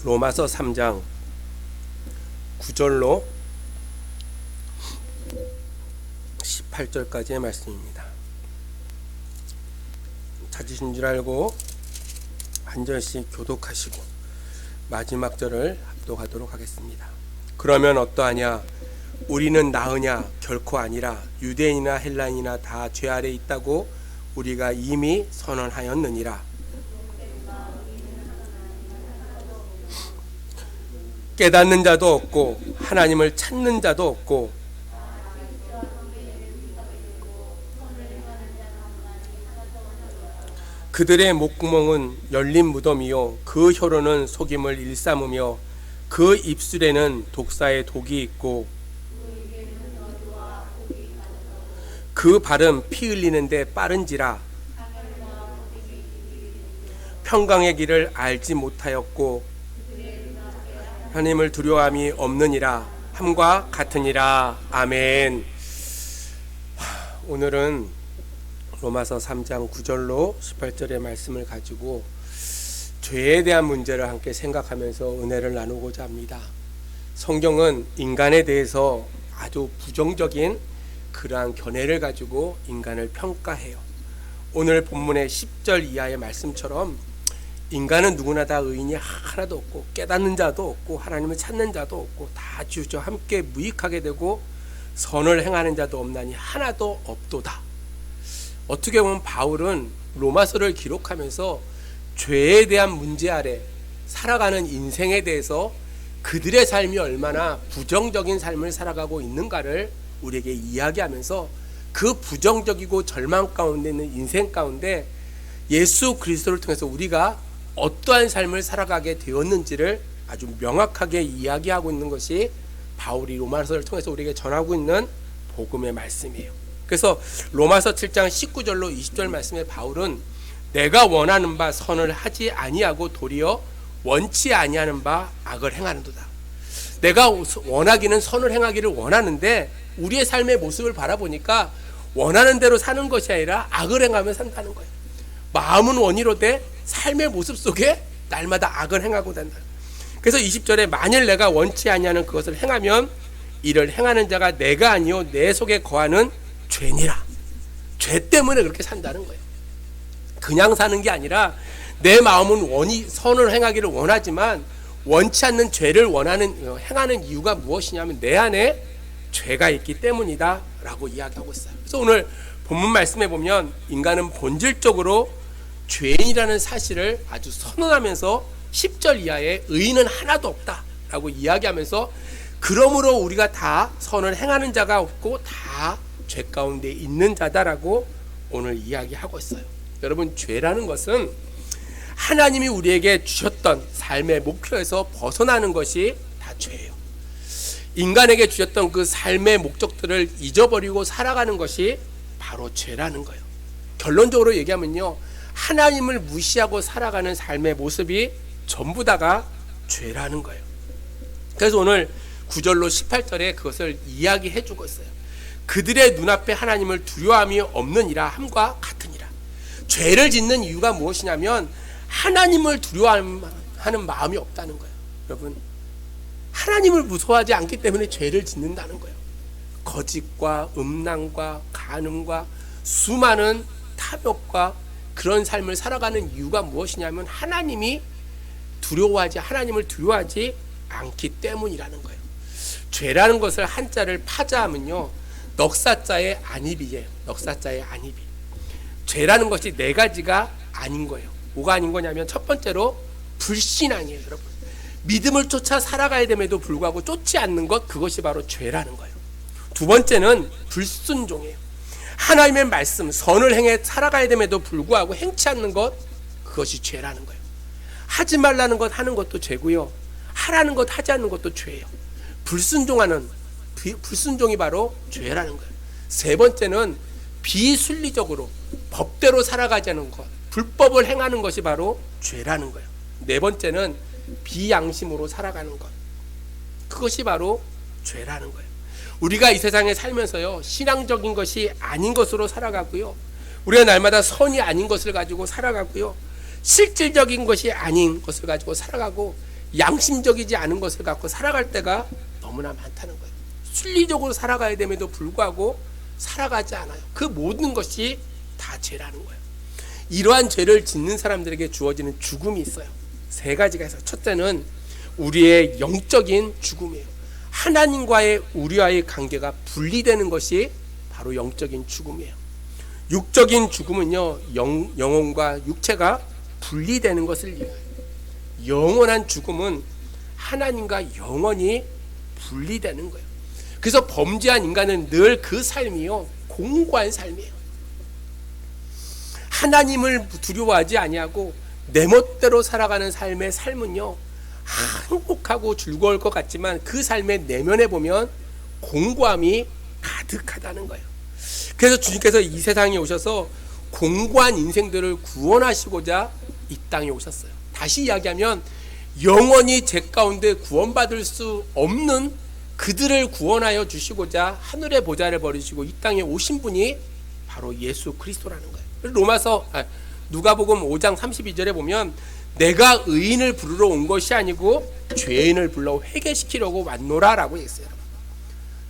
로마서 3장 9절로 18절까지의 말씀입니다. 찾으신 줄 알고 한 절씩 교독하시고 마지막 절을 합독하도록 하겠습니다. 그러면 어떠하냐? 우리는 나으냐? 결코 아니라. 유대인이나 헬라인이나 다 죄 아래 있다고 우리가 이미 선언하였느니라. 깨닫는 자도 없고 하나님을 찾는 자도 없고 그들의 목구멍은 열린 무덤이요 그 혀로는 속임을 일삼으며 그 입술에는 독사의 독이 있고 그 발은 피 흘리는데 빠른지라. 평강의 길을 알지 못하였고 하나님을 두려워함이 없느니라. 함과 같으니라. 아멘. 오늘은 로마서 3장 9절로 18절의 말씀을 가지고 죄에 대한 문제를 함께 생각하면서 은혜를 나누고자 합니다. 성경은 인간에 대해서 아주 부정적인 그러한 견해를 가지고 인간을 평가해요. 오늘 본문의 10절 이하의 말씀처럼 인간은 누구나 다 의인이 하나도 없고 깨닫는 자도 없고 하나님을 찾는 자도 없고 다 주저 함께 무익하게 되고 선을 행하는 자도 없나니 하나도 없도다. 어떻게 보면 바울은 로마서를 기록하면서 죄에 대한 문제 아래 살아가는 인생에 대해서 그들의 삶이 얼마나 부정적인 삶을 살아가고 있는가를 우리에게 이야기하면서 그 부정적이고 절망 가운데 있는 인생 가운데 예수 그리스도를 통해서 우리가 어떠한 삶을 살아가게 되었는지를 아주 명확하게 이야기하고 있는 것이 바울이 로마서를 통해서 우리에게 전하고 있는 복음의 말씀이에요. 그래서 로마서 7장 19절로 20절 말씀에 바울은 내가 원하는 바 선을 하지 아니하고 도리어 원치 아니하는 바 악을 행하는도다. 내가 원하기는 선을 행하기를 원하는데 우리의 삶의 모습을 바라보니까 원하는 대로 사는 것이 아니라 악을 행하며 산다는 거예요. 마음은 원이로되 삶의 모습 속에 날마다 악을 행하고 된다. 그래서 20절에 만일 내가 원치 아니하는 그것을 행하면 이를 행하는 자가 내가 아니요 내 속에 거하는 죄니라. 죄 때문에 그렇게 산다는 거예요. 그냥 사는 게 아니라 내 마음은 선을 행하기를 원하지만 원치 않는 죄를 행하는 이유가 무엇이냐면 내 안에 죄가 있기 때문이다 라고 이야기하고 있어요. 그래서 오늘 본문 말씀에 보면 인간은 본질적으로 죄인이라는 사실을 아주 선언하면서 10절 이하에 의인은 하나도 없다 라고 이야기하면서 그러므로 우리가 다 선을 행하는 자가 없고 다 죄 가운데 있는 자다라고 오늘 이야기하고 있어요. 여러분, 죄라는 것은 하나님이 우리에게 주셨던 삶의 목표에서 벗어나는 것이 다 죄예요. 인간에게 주셨던 그 삶의 목적들을 잊어버리고 살아가는 것이 바로 죄라는 거예요. 결론적으로 얘기하면요, 하나님을 무시하고 살아가는 삶의 모습이 전부 다가 죄라는 거예요. 그래서 오늘 9절로 18절에 그것을 이야기해 주고 있어요. 그들의 눈앞에 하나님을 두려움이 없느니라. 함과 같으니라. 죄를 짓는 이유가 무엇이냐면 하나님을 두려워하는 마음이 없다는 거예요. 여러분, 하나님을 무서워하지 않기 때문에 죄를 짓는다는 거예요. 거짓과 음란과 간음과 수많은 탐욕과 그런 삶을 살아가는 이유가 무엇이냐면 하나님을 두려워하지 않기 때문이라는 거예요. 죄라는 것을 한자를 파자하면요, 넉사자의 안입이에요. 넉사자의 안입이. 죄라는 것이 네 가지가 아닌 거예요. 뭐가 아닌 거냐면 첫 번째로 불신앙이에요. 여러분, 믿음을 쫓아 살아가야 됨에도 불구하고 쫓지 않는 것, 그것이 바로 죄라는 거예요. 두 번째는 불순종이에요. 하나님의 말씀, 선을 행해 살아가야 됨에도 불구하고 행치 않는 것, 그것이 죄라는 거예요. 하지 말라는 것 하는 것도 죄고요, 하라는 것 하지 않는 것도 죄예요. 불순종이 바로 죄라는 거예요. 세 번째는 비순리적으로 법대로 살아가지 않는 것, 불법을 행하는 것이 바로 죄라는 거예요. 네 번째는 비양심으로 살아가는 것, 그것이 바로 죄라는 거예요. 우리가 이 세상에 살면서요, 신앙적인 것이 아닌 것으로 살아가고요, 우리가 날마다 선이 아닌 것을 가지고 살아가고요, 실질적인 것이 아닌 것을 가지고 살아가고 양심적이지 않은 것을 갖고 살아갈 때가 너무나 많다는 거예요. 순리적으로 살아가야 됨에도 불구하고 살아가지 않아요. 그 모든 것이 다 죄라는 거예요. 이러한 죄를 짓는 사람들에게 주어지는 죽음이 있어요. 세 가지가 있어요. 첫째는 우리의 영적인 죽음이에요. 하나님과의 우리와의 관계가 분리되는 것이 바로 영적인 죽음이에요. 육적인 죽음은요, 영혼과 육체가 분리되는 것을 이해해요. 영원한 죽음은 하나님과 영원히 분리되는 거예요. 그래서 범죄한 인간은 늘 그 삶이요, 공고한 삶이에요. 하나님을 두려워하지 아니하고 내 멋대로 살아가는 삶의 삶은요, 행복하고 즐거울 것 같지만 그 삶의 내면에 보면 공고함이 가득하다는 거예요. 그래서 주님께서 이 세상에 오셔서 공고한 인생들을 구원하시고자 이 땅에 오셨어요. 다시 이야기하면 영원히 죄 가운데 구원받을 수 없는 그들을 구원하여 주시고자 하늘의 보좌를 버리시고 이 땅에 오신 분이 바로 예수 그리스도라는 거예요. 누가복음 5장 32절에 보면 내가 의인을 부르러 온 것이 아니고 죄인을 불러 회개시키려고 왔노라라고 했어요.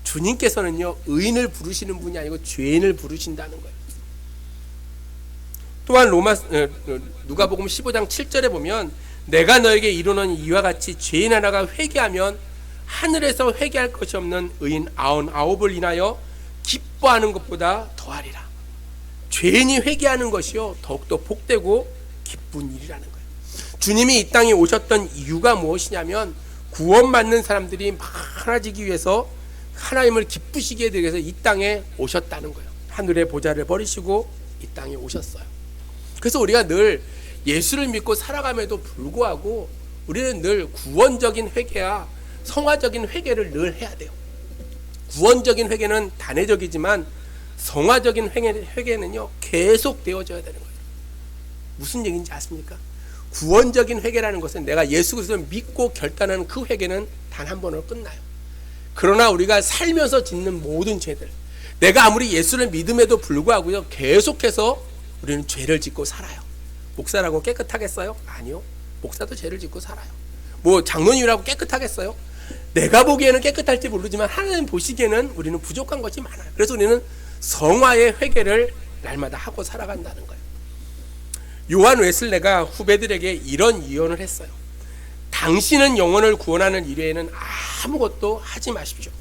주님께서는요, 의인을 부르시는 분이 아니고 죄인을 부르신다는 거예요. 또한 누가복음 15장 7절에 보면 내가 너에게 이르노니 이와 같이 죄인 하나가 회개하면 하늘에서 회개할 것이 없는 의인 99을 인하여 기뻐하는 것보다 더하리라. 죄인이 회개하는 것이요, 더욱더 복되고 기쁜 일이라는 거예요. 주님이 이 땅에 오셨던 이유가 무엇이냐면 구원받는 사람들이 많아지기 위해서 하나님을 기쁘시게 하기 위해서 이 땅에 오셨다는 거예요. 하늘의 보좌를 버리시고 이 땅에 오셨어요. 그래서 우리가 늘 예수를 믿고 살아감에도 불구하고 우리는 늘 구원적인 회개와 성화적인 회개를 늘 해야 돼요. 구원적인 회개는 단회적이지만 성화적인 회개는요, 계속 되어져야 되는 거예요. 무슨 얘기인지 아십니까? 구원적인 회개라는 것은 내가 예수 그리스도를 믿고 결단하는 그 회개는 단 한 번으로 끝나요. 그러나 우리가 살면서 짓는 모든 죄들, 내가 아무리 예수를 믿음에도 불구하고요, 계속해서 우리는 죄를 짓고 살아요. 목사라고 깨끗하겠어요? 아니요. 목사도 죄를 짓고 살아요. 장로님이라고 깨끗하겠어요? 내가 보기에는 깨끗할지 모르지만 하나님 보시기에는 우리는 부족한 것이 많아요. 그래서 우리는 성화의 회개를 날마다 하고 살아간다는 거예요. 요한 웨슬레가 후배들에게 이런 유언을 했어요. 당신은 영혼을 구원하는 일에는 아무것도 하지 마십시오.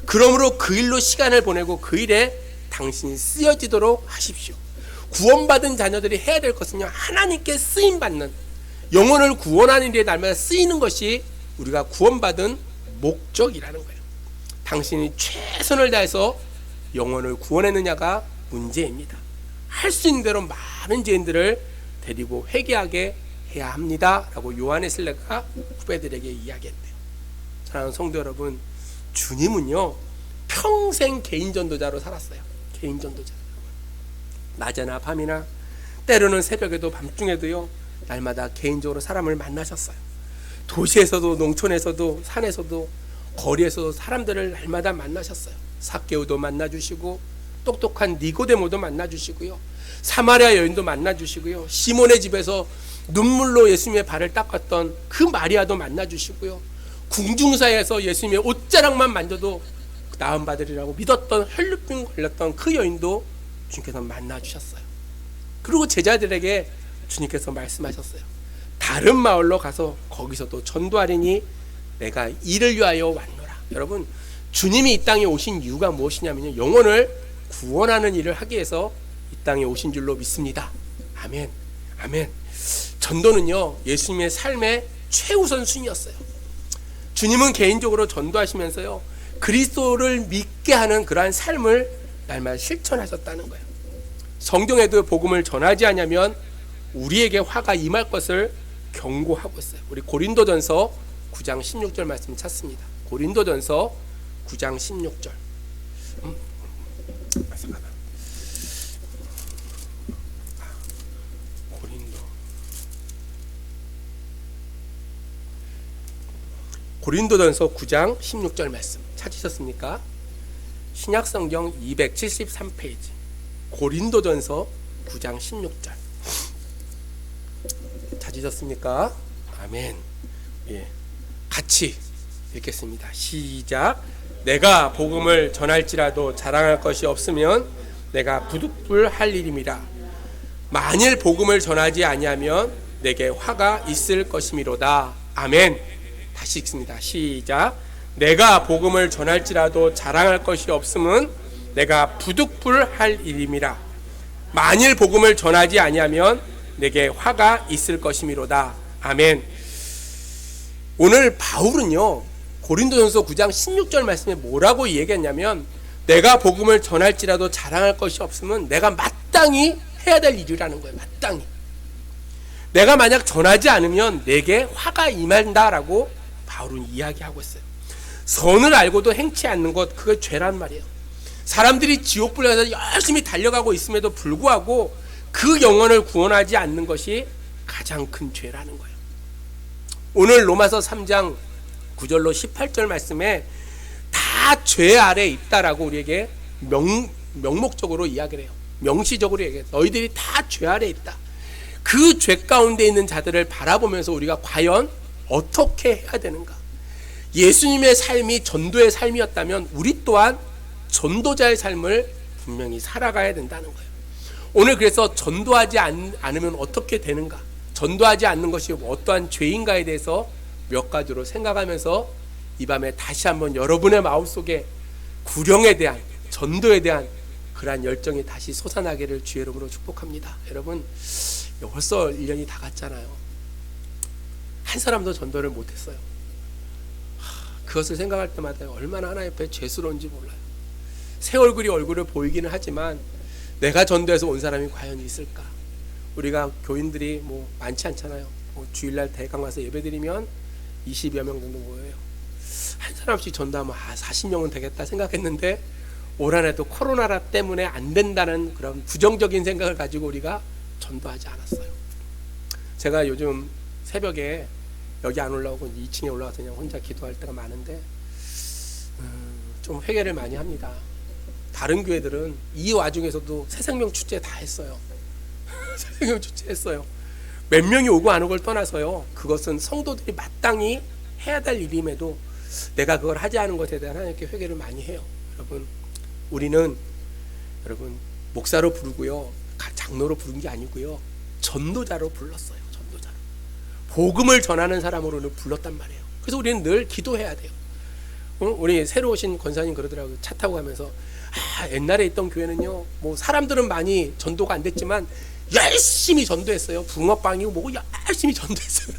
그러므로 그 일로 시간을 보내고 그 일에 당신이 쓰여지도록 하십시오. 구원받은 자녀들이 해야 될 것은요, 하나님께 쓰임받는, 영혼을 구원하는 일에 날마다 쓰이는 것이 우리가 구원받은 목적이라는 거예요. 당신이 최선을 다해서 영혼을 구원했느냐가 문제입니다. 할 수 있는 대로 많은 죄인들을 데리고 회개하게 해야 합니다 라고 요한 웨슬레가 후배들에게 이야기했대요. 사랑하는 성도 여러분, 주님은요, 평생 개인 전도자로 살았어요. 개인 전도자. 낮이나 밤이나 때로는 새벽에도 밤중에도요, 날마다 개인적으로 사람을 만나셨어요. 도시에서도 농촌에서도 산에서도 거리에서도 사람들을 날마다 만나셨어요. 삭개오도 만나주시고 똑똑한 니고데모도 만나주시고요, 사마리아 여인도 만나주시고요, 시몬의 집에서 눈물로 예수님의 발을 닦았던 그 마리아도 만나주시고요, 궁중사에서 예수님의 옷자락만 만져도 나음받으리라고 믿었던 혈루병 걸렸던 그 여인도 주님께서 만나주셨어요. 그리고 제자들에게 주님께서 말씀하셨어요. 다른 마을로 가서 거기서도 전도하리니 내가 이를 위하여 왔노라. 여러분, 주님이 이 땅에 오신 이유가 무엇이냐면요, 영혼을 구원하는 일을 하기 위해서 이 땅에 오신 줄로 믿습니다. 아멘. 아멘. 전도는요, 예수님의 삶의 최우선 순위였어요. 주님은 개인적으로 전도하시면서요, 그리스도를 믿게 하는 그러한 삶을 날마다 실천하셨다는 거예요. 성경에도 복음을 전하지 않으면 우리에게 화가 임할 것을 경고하고 있어요. 우리 고린도전서 9장 16절 말씀 찾습니다. 고린도전서 9장 16절. 고린도전서 9장 16절 말씀 찾으셨습니까? 신약성경 273페이지 고린도전서 9장 16절 찾으셨습니까? 아멘. 같이 읽겠습니다. 시작. 내가 복음을 전할지라도 자랑할 것이 없으면 내가 부득불할 일임이라. 만일 복음을 전하지 아니하면 내게 화가 있을 것이미로다. 아멘. 다시 읽습니다. 시작. 내가 복음을 전할지라도 자랑할 것이 없으면 내가 부득불할 일임이라. 만일 복음을 전하지 아니하면 내게 화가 있을 것이미로다. 아멘. 오늘 바울은요, 고린도전서 9장 16절 말씀에 뭐라고 얘기했냐면, 내가 복음을 전할지라도 자랑할 것이 없으면 내가 마땅히 해야 될 일이라는 거예요. 마땅히. 내가 만약 전하지 않으면 내게 화가 임한다라고 바울은 이야기하고 있어요. 선을 알고도 행치 않는 것, 그게 죄란 말이에요. 사람들이 지옥불 향해서 열심히 달려가고 있음에도 불구하고 그 영혼을 구원하지 않는 것이 가장 큰 죄라는 거예요. 오늘 로마서 3장 9절로 18절 말씀에 다 죄 아래 있다라고 우리에게 명목적으로 이야기를 해요. 명시적으로 얘기해요. 너희들이 다 죄 아래 있다. 그 죄 가운데 있는 자들을 바라보면서 우리가 과연 어떻게 해야 되는가? 예수님의 삶이 전도의 삶이었다면 우리 또한 전도자의 삶을 분명히 살아가야 된다는 거예요. 오늘 그래서 전도하지 않으면 어떻게 되는가? 전도하지 않는 것이 어떠한 죄인가에 대해서 몇 가지로 생각하면서 이 밤에 다시 한번 여러분의 마음속에 구령에 대한, 전도에 대한 그러한 열정이 다시 솟아나기를 주의 이름으로 축복합니다. 여러분, 벌써 1년이 다 갔잖아요. 한 사람도 전도를 못했어요. 그것을 생각할 때마다 얼마나 하나님 앞에 죄스러운지 몰라요. 새 얼굴을 보이기는 하지만 내가 전도해서 온 사람이 과연 있을까? 우리가 교인들이 뭐 많지 않잖아요. 뭐 주일날 대강 와서 예배드리면 20여 명 정도 모여요. 한 사람씩 전도하면 40명은 되겠다 생각했는데 올 한 해도 코로나 때문에 안 된다는 그런 부정적인 생각을 가지고 우리가 전도하지 않았어요. 제가 요즘 새벽에 여기 안 올라오고 2층에 올라가서 그냥 혼자 기도할 때가 많은데 좀 회개를 많이 합니다. 다른 교회들은 이 와중에서도 새생명 축제 다 했어요. 새생명 축제 했어요. 몇 명이 오고 안 오고를 떠나서요, 그것은 성도들이 마땅히 해야 될 일임에도 내가 그걸 하지 않은 것에 대한 하나님께 회개를 많이 해요. 우리는 목사로 부르고요, 장로로 부른 게 아니고요, 전도자로 불렀어요. 전도자로, 복음을 전하는 사람으로는 불렀단 말이에요. 그래서 우리는 늘 기도해야 돼요. 우리 새로 오신 권사님 그러더라고요. 차 타고 가면서 옛날에 있던 교회는요, 뭐 사람들은 많이 전도가 안 됐지만 열심히 전도했어요. 붕어빵이고 뭐고 열심히 전도했어요.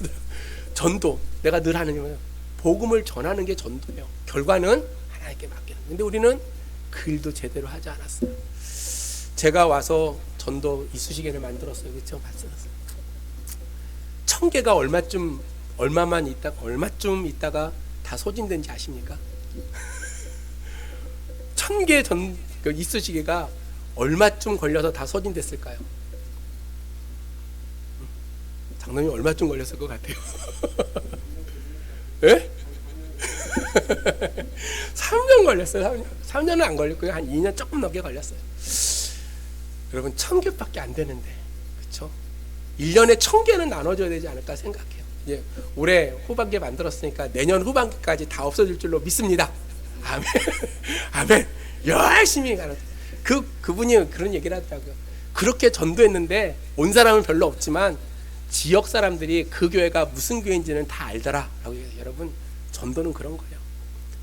전도, 내가 늘 하는 거예요. 복음을 전하는 게 전도예요. 결과는 하나님께 맡기는. 근데 우리는 그 일도 제대로 하지 않았어요. 제가 와서 전도 이쑤시개를 만들었어요. 그렇죠? 말씀하셨어요. 1000개가 얼마쯤 있다가 다 소진된지 아십니까? 1000개 이쑤시개가 얼마쯤 걸려서 다 소진됐을까요? 장로님 얼마쯤 걸렸을 것 같아요? 예? 3년 걸렸어요. 3년은 안 걸렸고요. 한 2년 조금 넘게 걸렸어요. 여러분, 1000개밖에 안 되는데, 그렇죠? 1년에 1000개는 나눠줘야 되지 않을까 생각해요. 이제 올해 후반기에 만들었으니까 내년 후반기까지 다 없어질 줄로 믿습니다. 아멘. 아멘. 열심히 가는. 그분이 그런 얘기를 하더라고요. 그렇게 전도했는데 온 사람은 별로 없지만 지역 사람들이 그 교회가 무슨 교회인지는 다 알더라 라고 해요. 여러분, 전도는 그런 거예요.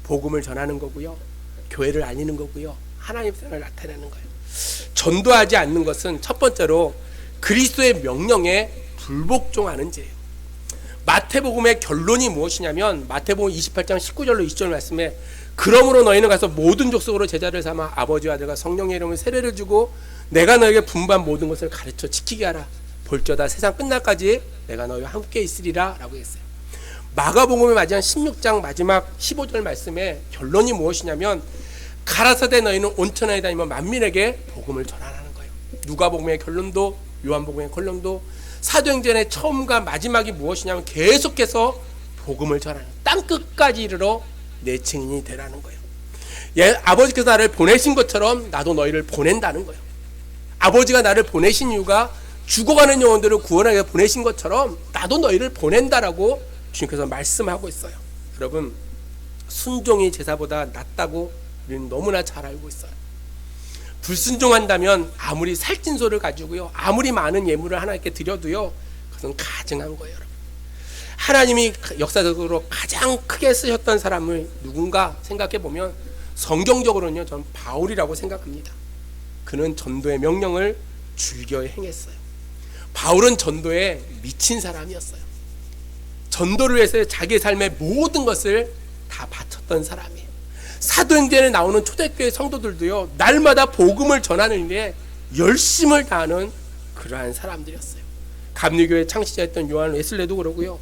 복음을 전하는 거고요, 교회를 알리는 거고요, 하나님의 사랑을 나타내는 거예요. 전도하지 않는 것은 첫 번째로 그리스도의 명령에 불복종하는 죄예요. 마태복음의 결론이 무엇이냐면, 마태복음 28장 19절로 20절 말씀에, 그러므로 너희는 가서 모든 족속으로 제자를 삼아 아버지와 아들과 성령의 이름으로 세례를 주고 내가 너에게 분부한 모든 것을 가르쳐 지키게 하라. 볼저다 세상 끝날까지 내가 너희와 함께 있으리라 라고 했어요. 마가복음의 마지막 16장 마지막 15절 말씀에 결론이 무엇이냐면, 가라사대 너희는 온천하에 다니며 만민에게 복음을 전하라는 거예요. 누가복음의 결론도 요한복음의 결론도 사도행전의 처음과 마지막이 무엇이냐면 계속해서 복음을 전하는, 땅끝까지 이르러 내 증인이 되라는 거예요. 아버지께서 나를 보내신 것처럼 나도 너희를 보낸다는 거예요. 아버지가 나를 보내신 이유가 죽어가는 영혼들을 구원하게 보내신 것처럼 나도 너희를 보낸다라고 주님께서 말씀하고 있어요. 여러분, 순종이 제사보다 낫다고 우리는 너무나 잘 알고 있어요. 불순종한다면 아무리 살찐소를 가지고요, 아무리 많은 예물을 하나님께 드려도요, 그것은 가증한 거예요. 여러분, 하나님이 역사적으로 가장 크게 쓰셨던 사람을 누군가 생각해 보면 성경적으로는요, 저는 바울이라고 생각합니다. 그는 전도의 명령을 즐겨 행했어요. 바울은 전도에 미친 사람이었어요. 전도를 위해서 자기의 삶의 모든 것을 다 바쳤던 사람이에요. 사도행전에 나오는 초대교회 성도들도요, 날마다 복음을 전하는 일에 열심을 다하는 그러한 사람들이었어요. 감리교회 창시자였던 요한 웨슬레도 그러고요,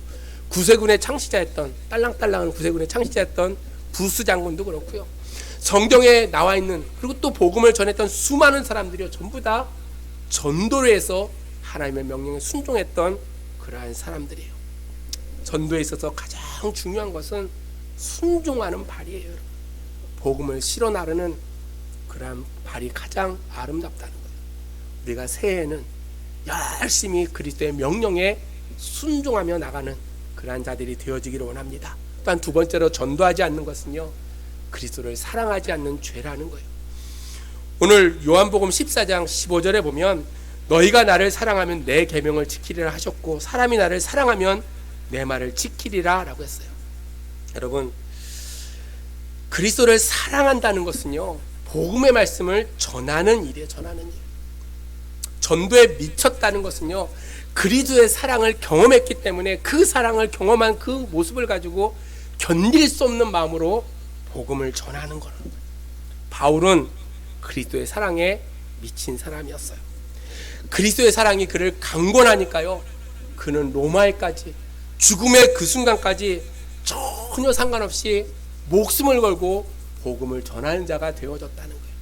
구세군의 창시자였던, 딸랑딸랑한 구세군의 창시자였던 부스 장군도 그렇고요, 성경에 나와 있는, 그리고 또 복음을 전했던 수많은 사람들이요, 전부 다 전도를 해서 하나님의 명령에 순종했던 그러한 사람들이에요. 전도에 있어서 가장 중요한 것은 순종하는 발이에요. 복음을 실어 나르는 그러한 발이 가장 아름답다는 거예요. 우리가 새해에는 열심히 그리스도의 명령에 순종하며 나가는 그러한 자들이 되어지기를 원합니다. 또한 두 번째로, 전도하지 않는 것은요, 그리스도를 사랑하지 않는 죄라는 거예요. 오늘 요한복음 14장 15절에 보면, 너희가 나를 사랑하면 내 계명을 지키리라 하셨고 사람이 나를 사랑하면 내 말을 지키리라 라고 했어요. 여러분, 그리스도를 사랑한다는 것은요, 복음의 말씀을 전하는 일이에요. 전하는 일. 전도에 미쳤다는 것은요, 그리스도의 사랑을 경험했기 때문에 그 사랑을 경험한 그 모습을 가지고 견딜 수 없는 마음으로 복음을 전하는 거라는 거예요. 바울은 그리스도의 사랑에 미친 사람이었어요. 그리스도의 사랑이 그를 강권하니까요, 그는 로마에까지, 죽음의 그 순간까지 전혀 상관없이 목숨을 걸고 복음을 전하는 자가 되어졌다는 거예요.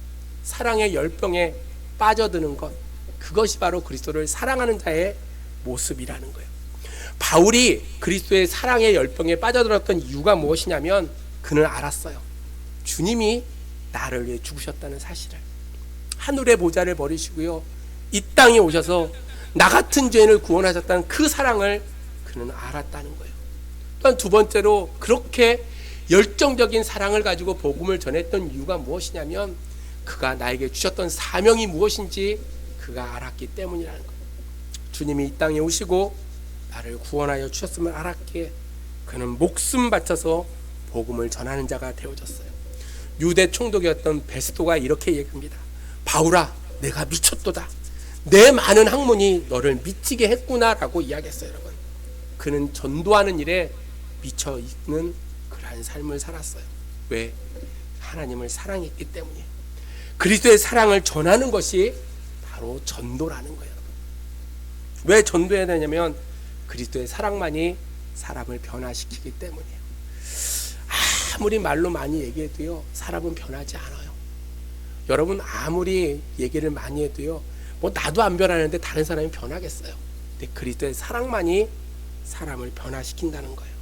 사랑의 열병에 빠져드는 것, 그것이 바로 그리스도를 사랑하는 자의 모습이라는 거예요. 바울이 그리스도의 사랑의 열병에 빠져들었던 이유가 무엇이냐면, 그는 알았어요. 주님이 나를 위해 죽으셨다는 사실을. 하늘의 보좌를 버리시고요, 이 땅에 오셔서 나 같은 죄인을 구원하셨다는 그 사랑을 그는 알았다는 거예요. 또한 두 번째로, 그렇게 열정적인 사랑을 가지고 복음을 전했던 이유가 무엇이냐면, 그가 나에게 주셨던 사명이 무엇인지 그가 알았기 때문이라는 거예요. 주님이 이 땅에 오시고 나를 구원하여 주셨음을 알았기에 그는 목숨 바쳐서 복음을 전하는 자가 되어졌어요. 유대 총독이었던 베스도가 이렇게 얘기합니다. 바울아, 내가 미쳤도다. 내 많은 학문이 너를 미치게 했구나 라고 이야기했어요. 여러분, 그는 전도하는 일에 미쳐 있는 그러한 삶을 살았어요. 왜? 하나님을 사랑했기 때문이에요. 그리스도의 사랑을 전하는 것이 바로 전도라는 거예요. 왜 전도해야 되냐면, 그리스도의 사랑만이 사람을 변화시키기 때문이에요. 아무리 말로 많이 얘기해도요, 사람은 변하지 않아요. 여러분, 아무리 얘기를 많이 해도요, 뭐 나도 안 변하는데 다른 사람이 변하겠어요. 근데 그리스도의 사랑만이 사람을 변화시킨다는 거예요.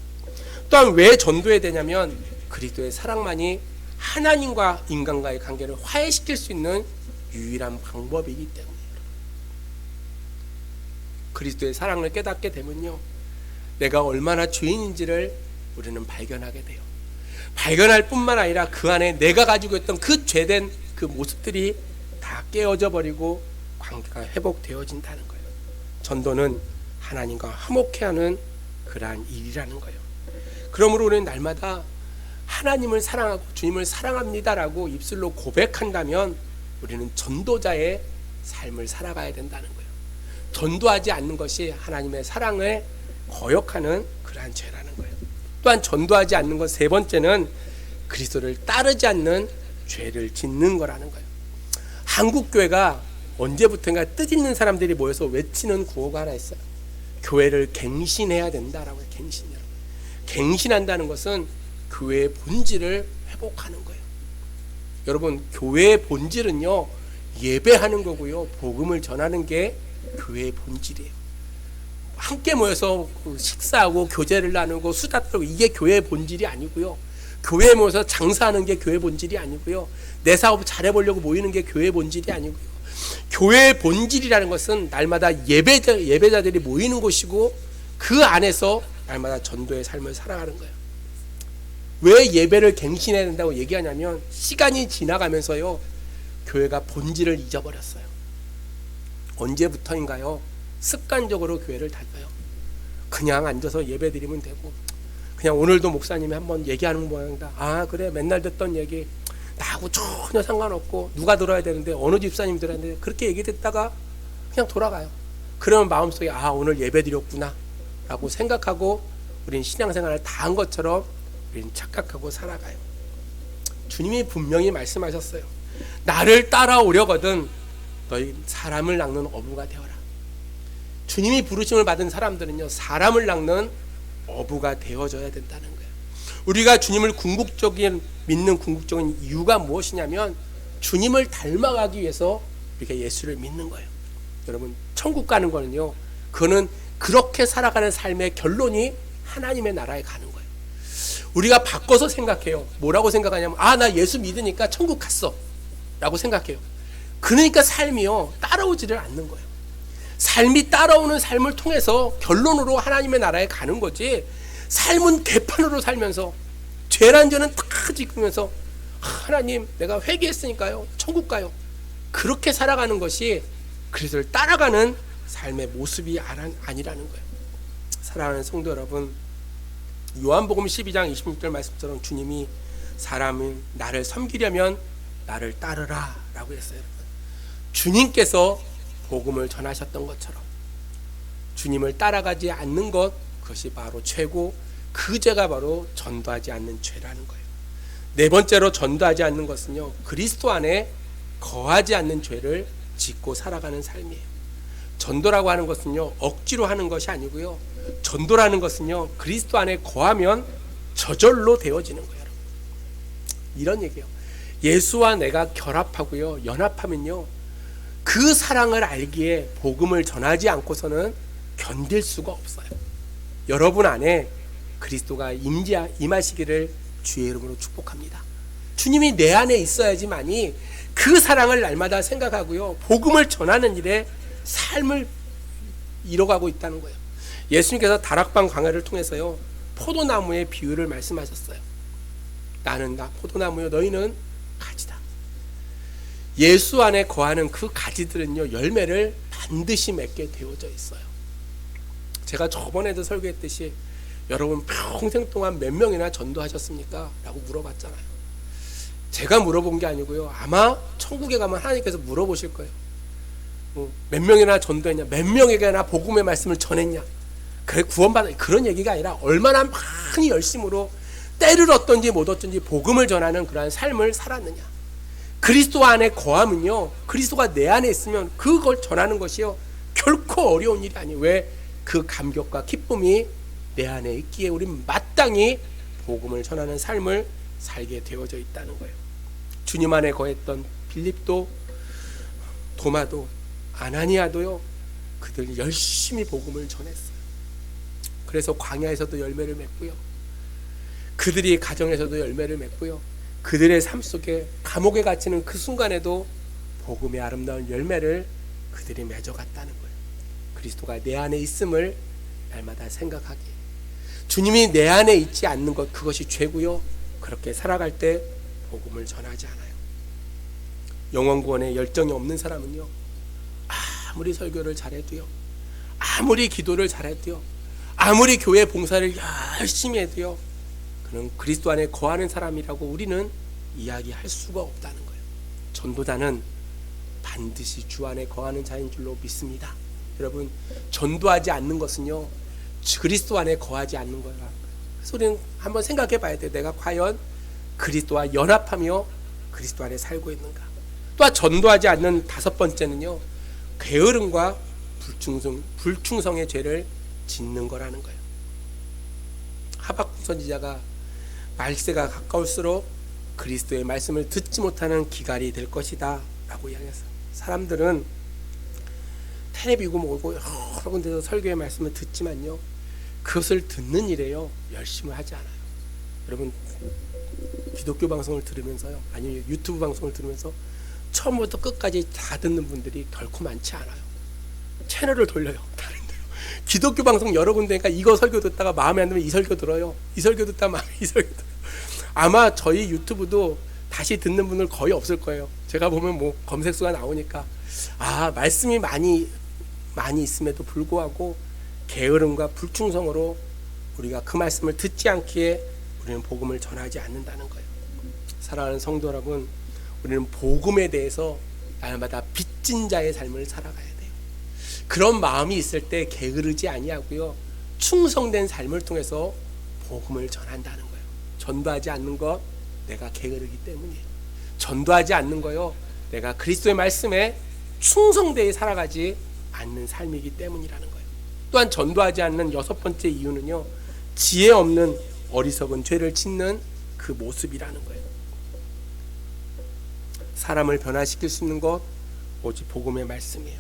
또한 왜 전도해야 되냐면, 그리스도의 사랑만이 하나님과 인간과의 관계를 화해시킬 수 있는 유일한 방법이기 때문이에요. 그리스도의 사랑을 깨닫게 되면요, 내가 얼마나 죄인인지를 우리는 발견하게 돼요. 발견할 뿐만 아니라 그 안에 내가 가지고 있던 그 죄된 그 모습들이 다 깨어져 버리고 관계가 회복되어진다는 거예요. 전도는 하나님과 화목해하는 그러한 일이라는 거예요. 그러므로 우리는 날마다 하나님을 사랑하고 주님을 사랑합니다라고 입술로 고백한다면, 우리는 전도자의 삶을 살아가야 된다는 거예요. 전도하지 않는 것이 하나님의 사랑을 거역하는 그러한 죄라는 거예요. 또한 전도하지 않는 것 세 번째는, 그리스도를 따르지 않는 죄를 짓는 거라는 거예요. 한국 교회가 언제부턴가 뜻있는 사람들이 모여서 외치는 구호가 하나 있어요. 교회를 갱신해야 된다라고 해요. 갱신. 여러분, 갱신한다는 것은 교회의 본질을 회복하는 거예요. 여러분, 교회의 본질은요, 예배하는 거고요, 복음을 전하는 게 교회의 본질이에요. 함께 모여서 식사하고 교제를 나누고 수다 떨고, 이게 교회의 본질이 아니고요, 교회에 모여서 장사하는 게 교회의 본질이 아니고요, 내 사업 잘해보려고 모이는 게 교회의 본질이 아니고요, 교회의 본질이라는 것은 날마다 예배자들이 모이는 곳이고, 그 안에서 날마다 전도의 삶을 살아가는 거예요. 왜 예배를 갱신해야 된다고 얘기하냐면 시간이 지나가면서요 교회가 본질을 잊어버렸어요. 언제부터인가요? 습관적으로 교회를 다녀요. 그냥 앉아서 예배 드리면 되고, 그냥 오늘도 목사님이 한번 얘기하는 모양이다. 아 그래, 맨날 듣던 얘기 나하고 전혀 상관없고, 누가 들어야 되는데 어느 집사님 들어야 되는데, 그렇게 얘기 듣다가 그냥 돌아가요. 그러면 마음속에 아 오늘 예배 드렸구나 라고 생각하고 우린 신앙생활을 다 한 것처럼 우린 착각하고 살아가요. 주님이 분명히 말씀하셨어요. 나를 따라오려거든 너희 사람을 낚는 어부가 되어라. 주님이 부르심을 받은 사람들은요 사람을 낚는 어부가 되어져야 된다는 거예요. 우리가 주님을 믿는 궁극적인 이유가 무엇이냐면 주님을 닮아가기 위해서 우리가 예수를 믿는 거예요. 여러분, 천국 가는 거는요, 그거는 그렇게 살아가는 삶의 결론이 하나님의 나라에 가는 거예요. 우리가 바꿔서 생각해요. 뭐라고 생각하냐면 아 나 예수 믿으니까 천국 갔어 라고 생각해요. 그러니까 삶이요 따라오지를 않는 거예요. 삶이 따라오는 삶을 통해서 결론으로 하나님의 나라에 가는 거지, 삶은 개판으로 살면서 죄란 죄는 다 지으면서 하나님 내가 회개했으니까요 천국 가요, 그렇게 살아가는 것이 그리스도를 따라가는 삶의 모습이 아니라는 거예요. 사랑하는 성도 여러분, 요한복음 12장 26절 말씀처럼 주님이 사람이 나를 섬기려면 나를 따르라 라고 했어요. 주님께서 복음을 전하셨던 것처럼 주님을 따라가지 않는 것, 그것이 바로 죄고, 그 죄가 바로 전도하지 않는 죄라는 거예요. 네 번째로 전도하지 않는 것은요 그리스도 안에 거하지 않는 죄를 짓고 살아가는 삶이에요. 전도라고 하는 것은요 억지로 하는 것이 아니고요, 전도라는 것은요 그리스도 안에 거하면 저절로 되어지는 거예요. 이런 얘기예요. 예수와 내가 결합하고요 연합하면요 그 사랑을 알기에 복음을 전하지 않고서는 견딜 수가 없어요. 여러분 안에 그리스도가 임하시기를 주의 이름으로 축복합니다. 주님이 내 안에 있어야지만이 그 사랑을 날마다 생각하고요 복음을 전하는 일에 삶을 이뤄가고 있다는 거예요. 예수님께서 다락방 강해를 통해서요 포도나무의 비유를 말씀하셨어요. 나는 포도나무요 너희는 가지다. 예수 안에 거하는 그 가지들은요 열매를 반드시 맺게 되어져 있어요. 제가 저번에도 설교했듯이 여러분 평생 동안 몇 명이나 전도하셨습니까? 라고 물어봤잖아요. 제가 물어본 게 아니고요 아마 천국에 가면 하나님께서 물어보실 거예요. 몇 명이나 전도했냐, 몇 명에게나 복음의 말씀을 전했냐, 그래 구원받아, 그런 얘기가 아니라 얼마나 많이 열심으로 때를 얻든지 못 얻든지 복음을 전하는 그러한 삶을 살았느냐. 그리스도 안에 거하면요 그리스도가 내 안에 있으면 그걸 전하는 것이요 결코 어려운 일이 아니에요. 왜? 그 감격과 기쁨이 내 안에 있기에 우린 마땅히 복음을 전하는 삶을 살게 되어져 있다는 거예요. 주님 안에 거했던 빌립도, 도마도, 아나니아도요 그들 열심히 복음을 전했어요. 그래서 광야에서도 열매를 맺고요, 그들이 가정에서도 열매를 맺고요, 그들의 삶 속에 감옥에 갇히는 그 순간에도 복음의 아름다운 열매를 그들이 맺어갔다는 거예요. 그리스도가 내 안에 있음을 날마다 생각하기에, 주님이 내 안에 있지 않는 것, 그것이 죄고요, 그렇게 살아갈 때 복음을 전하지 않아요. 영원 구원에 열정이 없는 사람은요 아무리 설교를 잘해도요, 아무리 기도를 잘해도요, 아무리 교회 봉사를 열심히 해도요 그는 그리스도 안에 거하는 사람이라고 우리는 이야기할 수가 없다는 거예요. 전도자는 반드시 주 안에 거하는 자인 줄로 믿습니다. 여러분, 전도하지 않는 것은요 그리스도 안에 거하지 않는 거예요. 그래서 우리는 한번 생각해 봐야 돼요. 내가 과연 그리스도와 연합하며 그리스도 안에 살고 있는가. 또한 전도하지 않는 다섯 번째는요 게으름과 불충성의 죄를 짓는 거라는 거예요. 하박국 선지자가 말세가 가까울수록 그리스도의 말씀을 듣지 못하는 기갈이 될 것이다 라고 이야기했어요. 사람들은 텔레비고 뭐고 여러 군데서 설교의 말씀을 듣지만요 그것을 듣는 일에요 열심히 하지 않아요. 여러분, 기독교 방송을 들으면서요, 아니면 유튜브 방송을 들으면서 처음부터 끝까지 다 듣는 분들이 결코 많지 않아요. 채널을 돌려요. 다른 데로. 기독교 방송 여러 군데니까 이거 설교 듣다가 마음에 안 들면 이 설교 들어요. 이 설교 듣다가 마음에 이 설교 들어요. 아마 저희 유튜브도 다시 듣는 분들 거의 없을 거예요. 제가 보면 뭐 검색수가 나오니까 말씀이 많이 있음에도 불구하고 게으름과 불충성으로 우리가 그 말씀을 듣지 않기에 우리는 복음을 전하지 않는다는 거예요. 사랑하는 성도 여러분, 우리는 복음에 대해서 날마다 빚진 자의 삶을 살아가야 돼요. 그런 마음이 있을 때 게으르지 아니하고요, 충성된 삶을 통해서 복음을 전한다는 거예요. 전도하지 않는 것, 내가 게으르기 때문이에요. 전도하지 않는 거요, 내가 그리스도의 말씀에 충성되게 살아가지 않는 삶이기 때문이라는 거예요. 또한 전도하지 않는 여섯 번째 이유는요, 지혜 없는 어리석은 죄를 짓는 그 모습이라는 거예요. 사람을 변화시킬 수 있는 것 오직 복음의 말씀이에요.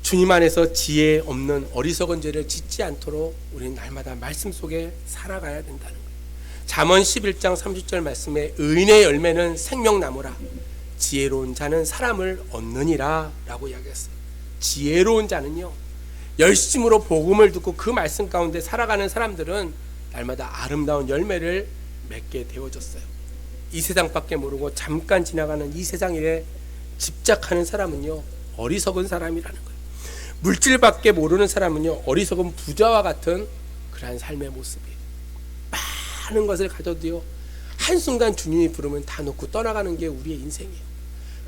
주님 안에서 지혜 없는 어리석은 죄를 짓지 않도록 우리는 날마다 말씀 속에 살아가야 된다는 거예요. 잠언 11장 30절 말씀에 의인의 열매는 생명나무라 지혜로운 자는 사람을 얻느니라 라고 이야기했어요. 지혜로운 자는요, 열심으로 복음을 듣고 그 말씀 가운데 살아가는 사람들은 날마다 아름다운 열매를 맺게 되어졌어요. 이 세상밖에 모르고 잠깐 지나가는 이 세상 일에 집착하는 사람은요, 어리석은 사람이라는 거예요. 물질밖에 모르는 사람은요, 어리석은 부자와 같은 그러한 삶의 모습이에요. 많은 것을 가져도요, 한순간 주님이 부르면 다 놓고 떠나가는 게 우리의 인생이에요.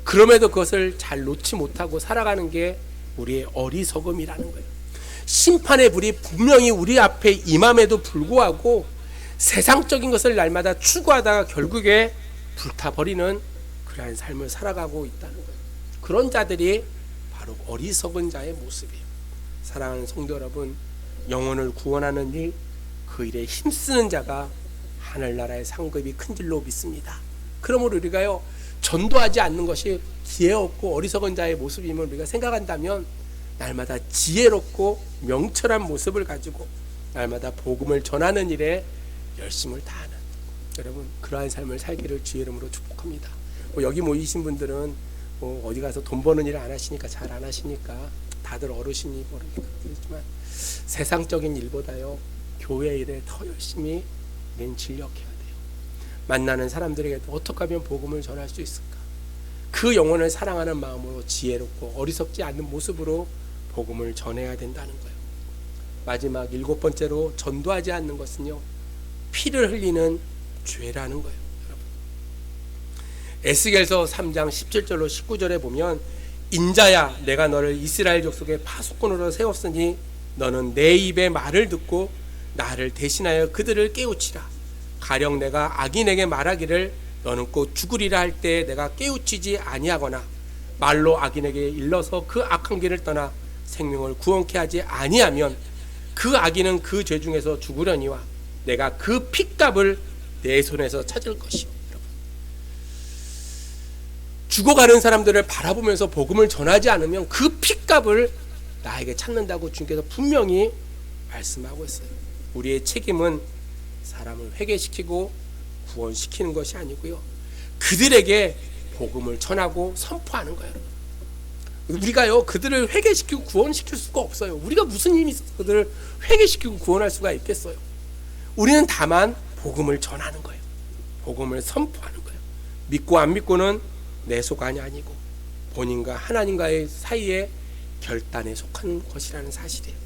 그럼에도 그것을 잘 놓지 못하고 살아가는 게 우리의 어리석음이라는 거예요. 심판의 불이 분명히 우리 앞에 임함에도 불구하고 세상적인 것을 날마다 추구하다가 결국에 불타버리는 그러한 삶을 살아가고 있다는 거예요. 그런 자들이 바로 어리석은 자의 모습이에요. 사랑하는 성도 여러분, 영혼을 구원하는 일, 그 일에 힘쓰는 자가 하늘나라의 상급이 큰 줄로 믿습니다. 그러므로 우리가요, 전도하지 않는 것이 지혜 없고 어리석은 자의 모습임을 우리가 생각한다면 날마다 지혜롭고 명철한 모습을 가지고 날마다 복음을 전하는 일에 열심을 다하는, 여러분 그러한 삶을 살기를 주의 이름으로 축복합니다. 여기 모이신 분들은 어디 가서 돈 버는 일을 안 하시니까 잘 안 하시니까 다들 어르신이 모르니까 그렇지만 세상적인 일보다요, 교회 일에 더 열심히 우리는 진력해야 돼요. 만나는 사람들에게도 어떻게 하면 복음을 전할 수 있을까? 그 영혼을 사랑하는 마음으로 지혜롭고 어리석지 않는 모습으로 복음을 전해야 된다는 거예요. 마지막 일곱 번째로 전도하지 않는 것은요, 피를 흘리는 죄라는 거예요. 여러분, 에스겔서 3장 17절로 19절에 보면, 인자야 내가 너를 이스라엘 족속의 파수꾼으로 세웠으니 너는 내 입의 말을 듣고 나를 대신하여 그들을 깨우치라. 가령 내가 악인에게 말하기를 너는 곧 죽으리라 할 때 내가 깨우치지 아니하거나 말로 악인에게 일러서 그 악한 길을 떠나 생명을 구원케 하지 아니하면 그 악인은 그 죄 중에서 죽으려니와 내가 그 핏값을 내 손에서 찾을 것이요. 죽어가는 사람들을 바라보면서 복음을 전하지 않으면 그 핏값을 나에게 찾는다고 주님께서 분명히 말씀하고 있어요. 우리의 책임은 사람을 회개시키고 구원시키는 것이 아니고요, 그들에게 복음을 전하고 선포하는 거예요. 우리가요, 그들을 회개시키고 구원시킬 수가 없어요. 우리가 무슨 힘이 있어서 그들을 회개시키고 구원할 수가 있겠어요? 우리는 다만 복음을 전하는 거예요. 복음을 선포하는 거예요. 믿고 안 믿고는 내 소관이 아니고 본인과 하나님과의 사이에 결단에 속한 것이라는 사실이에요.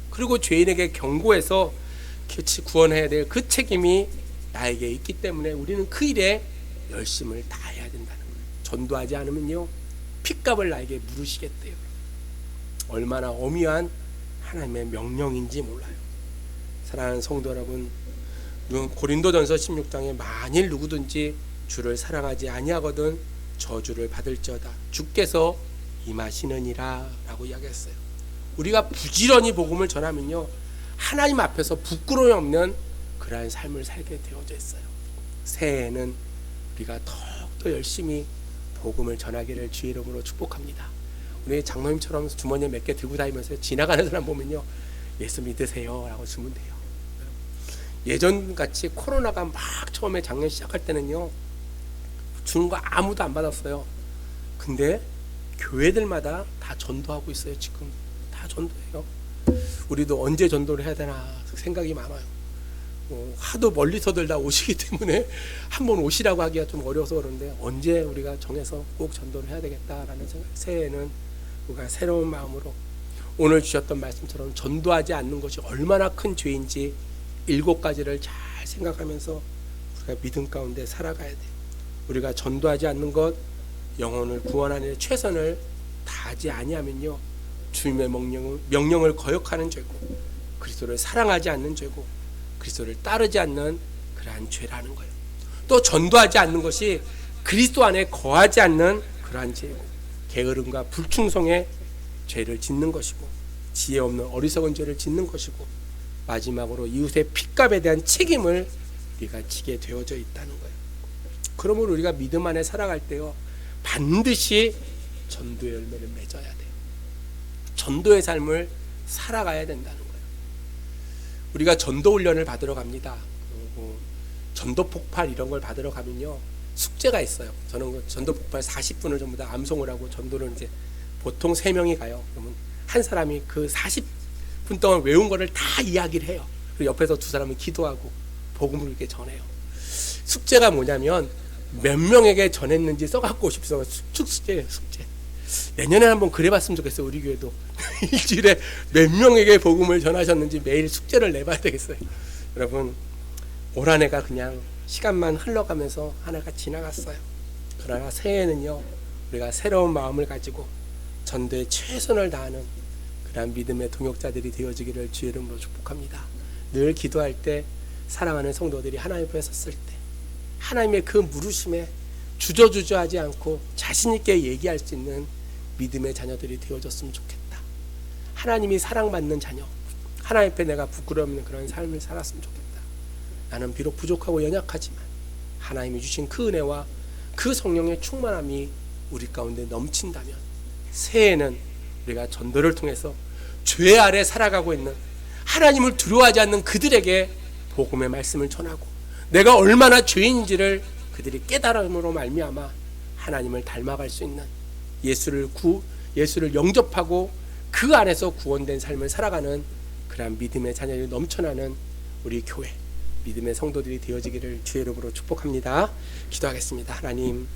그리고 죄인에게 경고해서 구원해야 될 그 책임이 나에게 있기 때문에 우리는 그 일에 열심을 다해야 된다는 거예요. 전도하지 않으면요, 핏값을 나에게 물으시겠대요. 얼마나 엄위한 하나님의 명령인지 몰라요. 사랑하는 성도 여러분, 고린도전서 16장에 만일 누구든지 주를 사랑하지 아니하거든 저주를 받을지어다 주께서 임하시느니라 라고 이야기했어요. 우리가 부지런히 복음을 전하면요, 하나님 앞에서 부끄러움이 없는 그러한 삶을 살게 되어져 있어요. 새해에는 우리가 더욱더 열심히 복음을 전하기를 주의 이름으로 축복합니다. 우리 장로님처럼 주머니에 몇 개 들고 다니면서 지나가는 사람 보면요, 예수 믿으세요 라고 주면 돼요. 예전같이 코로나가 막 처음에 작년 시작할 때는요, 주는 거 아무도 안 받았어요. 근데 교회들마다 다 전도하고 있어요. 지금 다 전도해요. 우리도 언제 전도를 해야 되나 생각이 많아요. 하도 멀리서들 다 오시기 때문에 한번 오시라고 하기가 좀 어려워서 그런데 언제 우리가 정해서 꼭 전도를 해야 되겠다라는 생각. 새해에는 우리가 새로운 마음으로 오늘 주셨던 말씀처럼 전도하지 않는 것이 얼마나 큰 죄인지 7가지를 잘 생각하면서 우리가 믿음 가운데 살아가야 돼요. 우리가 전도하지 않는 것, 영혼을 구원하는 데 최선을 다하지 아니하면요, 주님의 명령을 거역하는 죄고, 그리스도를 사랑하지 않는 죄고, 그리스도를 따르지 않는 그러한 죄라는 거예요. 또 전도하지 않는 것이 그리스도 안에 거하지 않는 그러한 죄고, 게으름과 불충성의 죄를 짓는 것이고, 지혜 없는 어리석은 죄를 짓는 것이고, 마지막으로 이웃의 핏값에 대한 책임을 우리가 지게 되어져 있다는 거예요. 그러므로 우리가 믿음 안에 살아갈 때요, 반드시 전도의 열매를 맺어야 돼요. 전도의 삶을 살아가야 된다는 거예요. 우리가 전도 훈련을 받으러 갑니다. 전도 폭발 이런 걸 받으러 가면요, 숙제가 있어요. 저는 전도 폭발 40분을 전부 다 암송을 하고, 전도를 이제 보통 3명이 가요. 그러면 한 사람이 그 40분 동안 외운 거를 다 이야기를 해요. 그리고 옆에서 2사람은 기도하고 복음을 이렇게 전해요. 숙제가 뭐냐면 몇 명에게 전했는지 써갖고 싶어서 숙제예요. 숙제. 내년에 한번 그래봤으면 좋겠어요. 우리 교회도 일주일에 몇 명에게 복음을 전하셨는지 매일 숙제를 내봐야 되겠어요. 여러분, 올 한 해가 그냥 시간만 흘러가면서 한 해가 지나갔어요. 그러나 새해에는요, 우리가 새로운 마음을 가지고 전도에 최선을 다하는 그런 믿음의 동역자들이 되어지기를 주의 이름으로 축복합니다. 늘 기도할 때 사랑하는 성도들이 하나님 앞에 섰을 때 하나님의 그 물으심에 주저주저하지 않고 자신 있게 얘기할 수 있는 믿음의 자녀들이 되어졌으면 좋겠다. 하나님이 사랑받는 자녀, 하나님 앞에 내가 부끄러움는 그런 삶을 살았으면 좋겠다. 나는 비록 부족하고 연약하지만 하나님이 주신 그 은혜와 그 성령의 충만함이 우리 가운데 넘친다면 새해에는 우리가 전도를 통해서 죄 아래 살아가고 있는, 하나님을 두려워하지 않는 그들에게 복음의 말씀을 전하고, 내가 얼마나 죄인인지를 그들이 깨달음으로 말미암아 하나님을 닮아갈 수 있는, 예수를 영접하고 그 안에서 구원된 삶을 살아가는 그러한 믿음의 자녀들이 넘쳐나는 우리 교회, 믿음의 성도들이 되어지기를 주의 이름으로 축복합니다. 기도하겠습니다. 하나님,